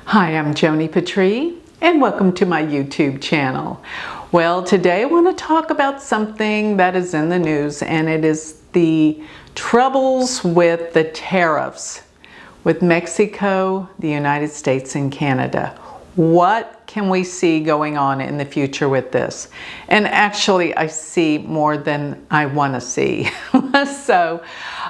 Hi, I'm Joni Patry, and welcome to my YouTube channel. Well, today I want to talk about something that is in the news, and it is the troubles with the tariffs with Mexico, the United States, and Canada. What can we see going on in the future with this? And actually, I see more than I want to see. So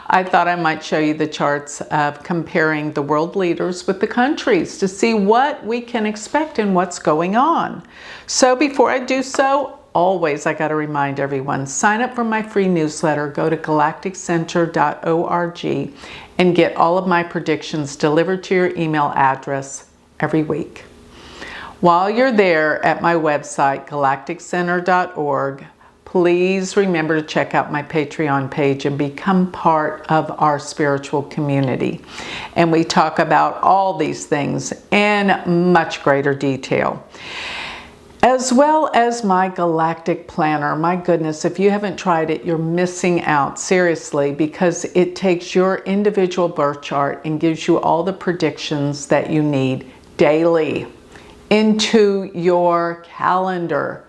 I thought I might show you the charts of comparing the world leaders with the countries to see what we can expect and what's going on. So before I do so, always I got to remind everyone, sign up for my free newsletter. Go to galacticcenter.org and get all of my predictions delivered to your email address every week. While you're there at my website, galacticcenter.org, please remember to check out my Patreon page and become part of our spiritual community. And we talk about all these things in much greater detail. As well as my galactic planner. My goodness, if you haven't tried it, you're missing out, seriously, because it takes your individual birth chart and gives you all the predictions that you need daily into your calendar.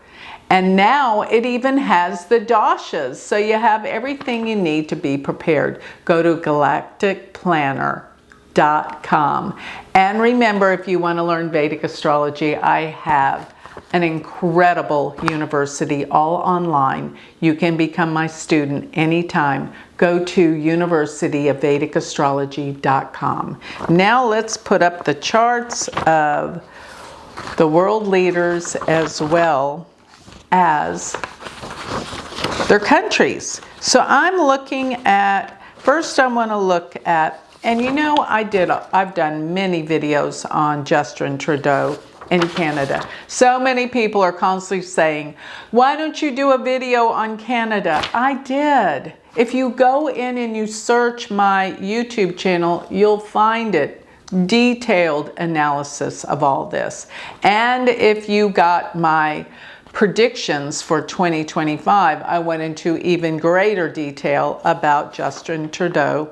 And now it even has the dashas, so you have everything you need to be prepared. Go to galacticplanner.com. And remember, if you want to learn Vedic astrology, I have an incredible university all online. You can become my student anytime. Go to universityofvedicastrology.com. Now let's put up the charts of the world leaders as well as their countries. So I'm looking at, first I want to look at, and you know I've done many videos on Justin Trudeau in Canada. So many people are constantly saying, why don't you do a video on Canada? I did. If you go in and you search my YouTube channel, you'll find it. Detailed analysis of all this. And if you got my predictions for 2025, I went into even greater detail about Justin Trudeau's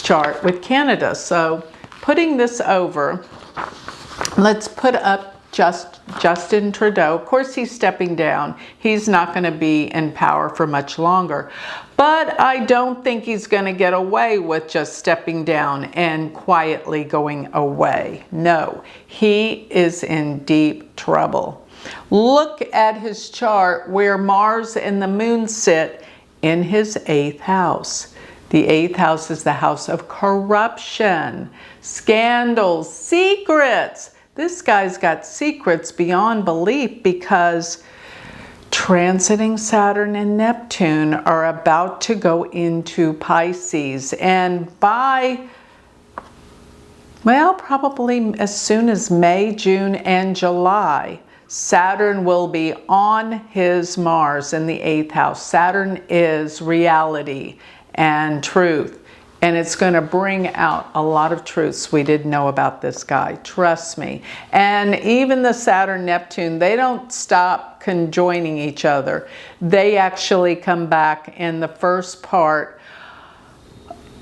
chart with Canada. So putting this over, let's put up Justin Trudeau. Of course, he's stepping down. He's not going to be in power for much longer. But I don't think he's going to get away with just stepping down and quietly going away. No, he is in deep trouble. Look at his chart where Mars and the Moon sit in his 8th house. The 8th house is the house of corruption, scandals, secrets. This guy's got secrets beyond belief because transiting Saturn and Neptune are about to go into Pisces. And by, well, probably as soon as May, June, and July, Saturn will be on his Mars in the 8th house. Saturn is reality and truth. And it's going to bring out a lot of truths we didn't know about this guy. Trust me. And even the Saturn-Neptune, they don't stop conjoining each other. They actually come back in the first part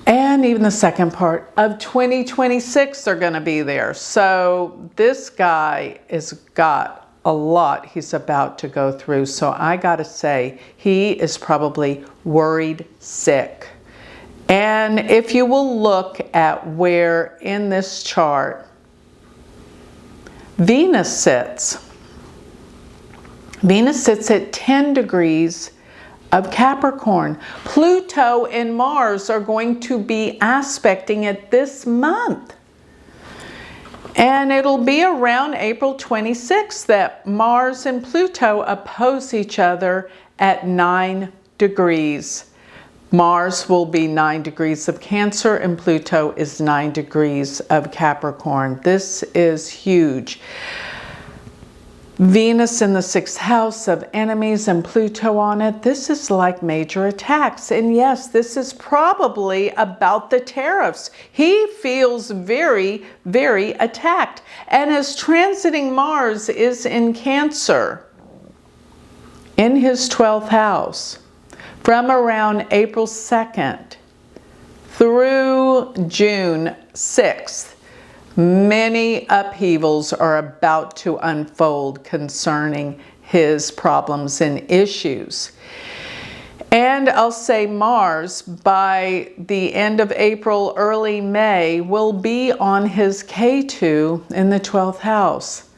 and even the second part of 2026 they're going to be there. So this guy has got a lot he's about to go through. So I got to say, he is probably worried sick. And if you will look at where in this chart Venus sits at 10 degrees of Capricorn. Pluto and Mars are going to be aspecting it this month. And it'll be around April 26th that Mars and Pluto oppose each other at 9 degrees. Mars will be 9 degrees of Cancer and Pluto is 9 degrees of Capricorn. This is huge. Venus in the 6th house of enemies and Pluto on it. This is like major attacks. And yes, this is probably about the tariffs. He feels very, very attacked. And as transiting Mars is in Cancer, in his 12th house, from around April 2nd through June 6th, Many upheavals are about to unfold concerning his problems and issues. And I'll say Mars, by the end of April, early May, will be on his K2 in the 12th house.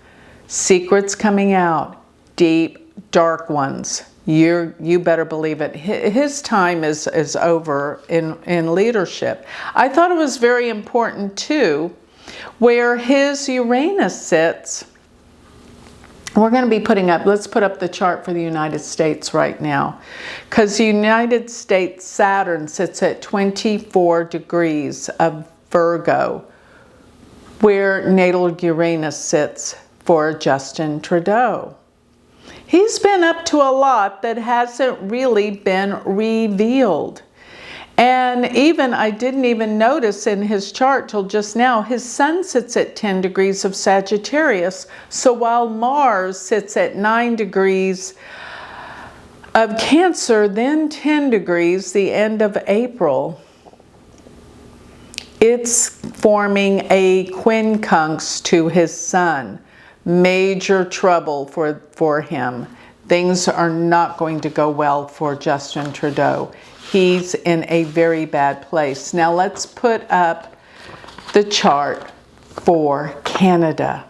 Secrets coming out, deep, dark ones. You better believe it. His time is over in leadership. I thought it was very important too, where his Uranus sits. We're going to be putting up, let's put up the chart for the United States right now. Because the United States Saturn sits at 24 degrees of Virgo, where natal Uranus sits for Justin Trudeau. He's been up to a lot that hasn't really been revealed. And even, I didn't even notice in his chart till just now, his sun sits at 10 degrees of Sagittarius. So while Mars sits at 9 degrees of Cancer, then 10 degrees, the end of April, it's forming a quincunx to his sun. Major trouble for him. Things are not going to go well for Justin Trudeau. He's in a very bad place. Now let's put up the chart for Canada.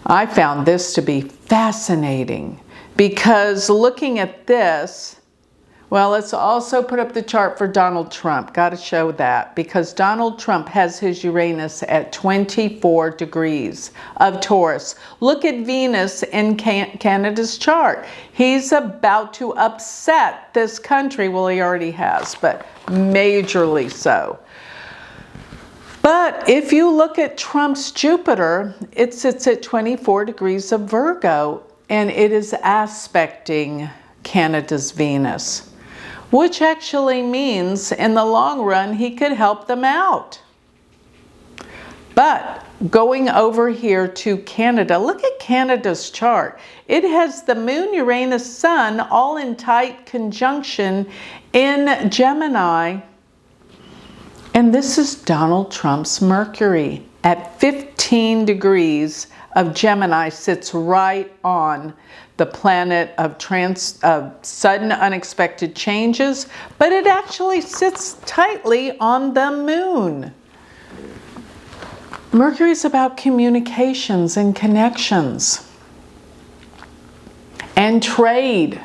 I found this to be fascinating because looking at this, well, let's also put up the chart for Donald Trump. Got to show that because Donald Trump has his Uranus at 24 degrees of Taurus. Look at Venus in Canada's chart. He's about to upset this country. Well, he already has, but majorly so. But if you look at Trump's Jupiter, it sits at 24 degrees of Virgo, and it is aspecting Canada's Venus, which actually means in the long run he could help them out. But going over here to Canada, look at Canada's chart. It has the Moon, Uranus, Sun all in tight conjunction in Gemini. And this is Donald Trump's Mercury at 15 degrees of Gemini, sits right on the planet of sudden unexpected changes, but it actually sits tightly on the moon. Mercury is about communications and connections and trade,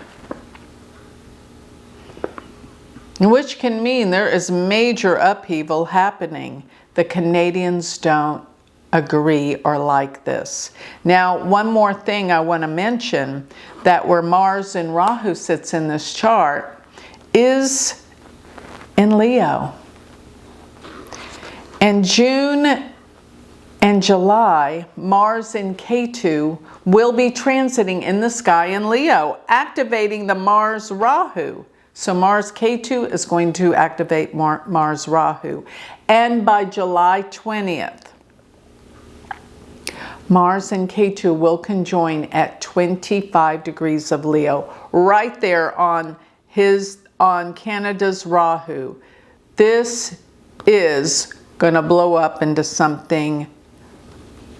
which can mean there is major upheaval happening. The Canadians don't agree or like this. Now, one more thing I want to mention, that where Mars and Rahu sits in this chart is in Leo. And June and July, Mars in K2 will be transiting in the sky in Leo, activating the Mars Rahu. So Mars K2 is going to activate Mars Rahu. And by July 20th, Mars and K2 will conjoin at 25 degrees of Leo, right there on Canada's Rahu. This is going to blow up into something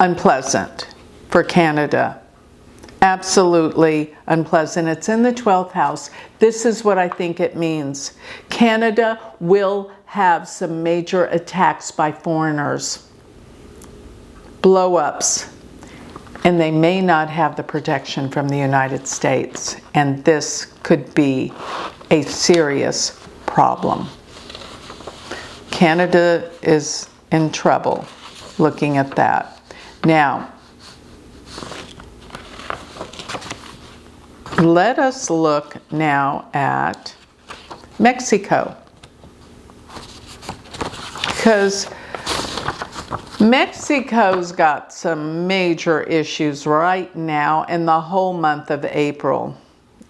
unpleasant for Canada. Absolutely unpleasant. It's in the 12th house. This is what I think it means. Canada will have some major attacks by foreigners, blow-ups, and they may not have the protection from the United States. And this could be a serious problem. Canada is in trouble looking at that. Now, let us look now at Mexico, because Mexico's got some major issues right now in the whole month of April.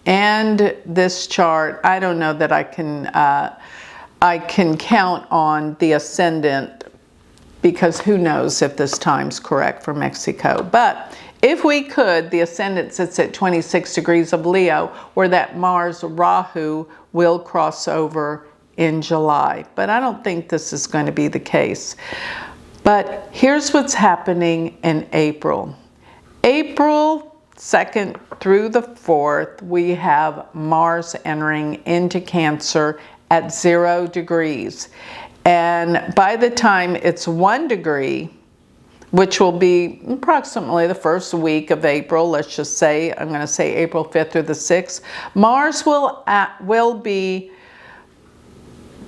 And this chart, I don't know that I can count on the ascendant, because who knows if this time's correct for Mexico. But if we could, the ascendant sits at 26 degrees of Leo, where that Mars Rahu will cross over in July. But I don't think this is going to be the case. But here's what's happening in April. April 2nd through the 4th, we have Mars entering into Cancer at 0 degrees. And by the time it's 1 degree, which will be approximately the first week of April, let's just say, I'm going to say April 5th through the 6th, Mars will be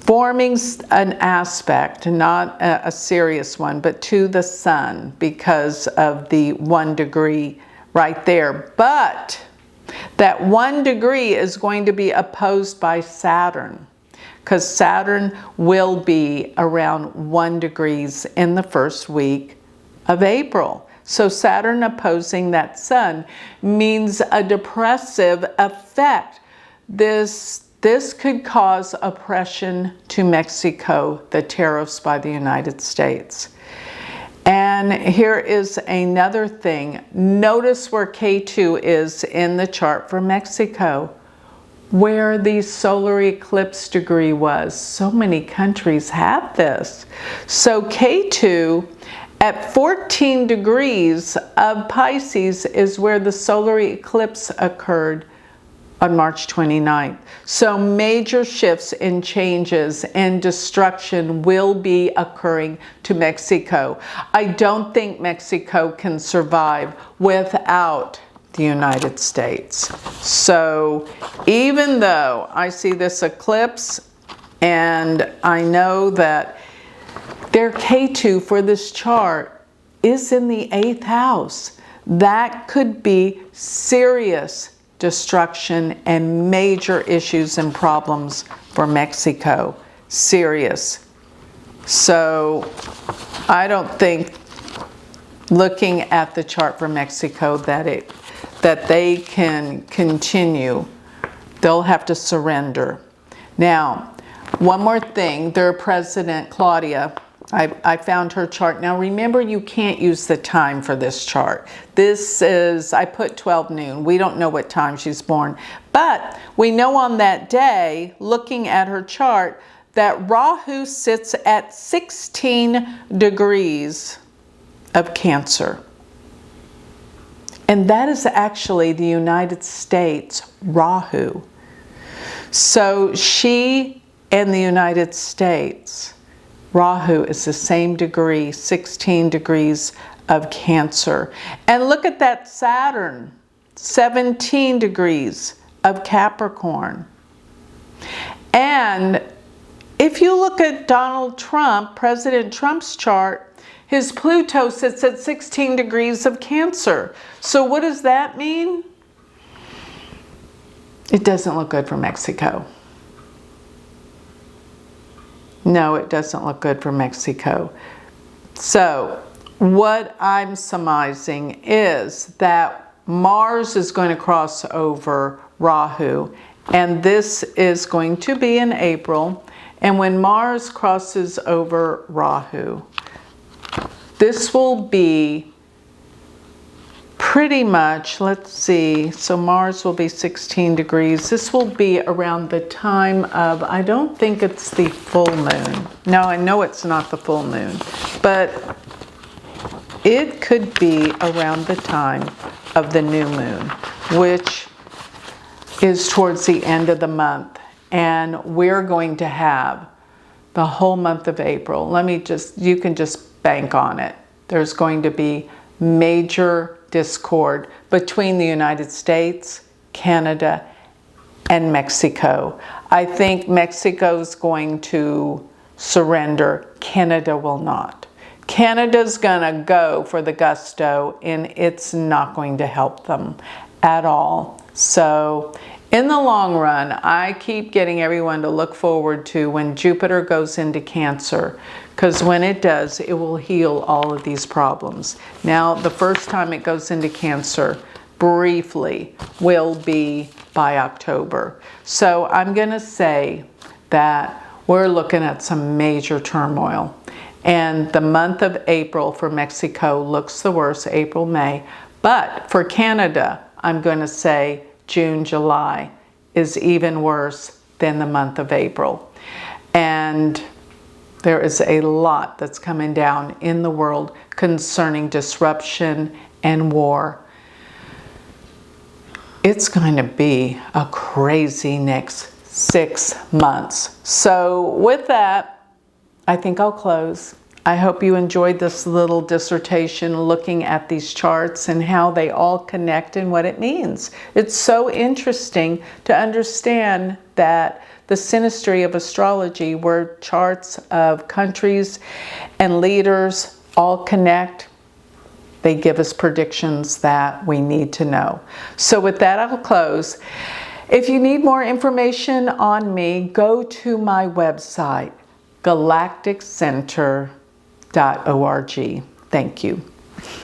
forming an aspect, not a serious one, but to the Sun because of the 1 degree right there. But that 1 degree is going to be opposed by Saturn, because Saturn will be around 1 degrees in the first week of April. So Saturn opposing that Sun means a depressive effect. This could cause oppression to Mexico, the tariffs by the United States. And here is another thing. Notice where K2 is in the chart for Mexico, where the solar eclipse degree was. So many countries have this. So K2 at 14 degrees of Pisces is where the solar eclipse occurred on March 29th. So major shifts and changes and destruction will be occurring to Mexico. I don't think Mexico can survive without the United States. So even though I see this eclipse and I know that their K2 for this chart is in the 8th house, that could be serious destruction and major issues and problems for Mexico. Serious. So I don't think, looking at the chart for Mexico, that they can continue. They'll have to surrender. Now, one more thing. Their president, Claudia, I found her chart. Now remember, you can't use the time for this chart. This is, I put 12 noon. We don't know what time she's born. But we know on that day, looking at her chart, that Rahu sits at 16 degrees of Cancer. And that is actually the United States Rahu. So she and the United States, Rahu is the same degree, 16 degrees of Cancer. And look at that Saturn, 17 degrees of Capricorn. And if you look at Donald Trump, President Trump's chart, his Pluto sits at 16 degrees of Cancer. So what does that mean? It doesn't look good for Mexico. No, it doesn't look good for Mexico. So what I'm surmising is that Mars is going to cross over Rahu, and this is going to be in April. And when Mars crosses over Rahu, this will be pretty much, let's see, so Mars will be 16 degrees. This will be around the time of, I don't think it's the full moon. No, I know it's not the full moon, but it could be around the time of the new moon, which is towards the end of the month. And we're going to have the whole month of April. You can just bank on it. There's going to be major discord between the United States, Canada, and Mexico. I think Mexico's going to surrender. Canada will not. Canada's gonna go for the gusto, and it's not going to help them at all. So in the long run, I keep getting everyone to look forward to when Jupiter goes into Cancer, because when it does, it will heal all of these problems. Now, the first time it goes into Cancer, briefly, will be by October. So I'm going to say that we're looking at some major turmoil. And the month of April for Mexico looks the worst, April, May. But for Canada, I'm going to say June, July is even worse than the month of April. And There is a lot that's coming down in the world concerning disruption and war. It's going to be a crazy next 6 months. So with that, I think I'll close. I hope you enjoyed this little dissertation looking at these charts and how they all connect and what it means. It's so interesting to understand that the synastry of astrology, where charts of countries and leaders all connect, they give us predictions that we need to know. So with that, I'll close. If you need more information on me, go to my website, galacticcenter.org. Thank you.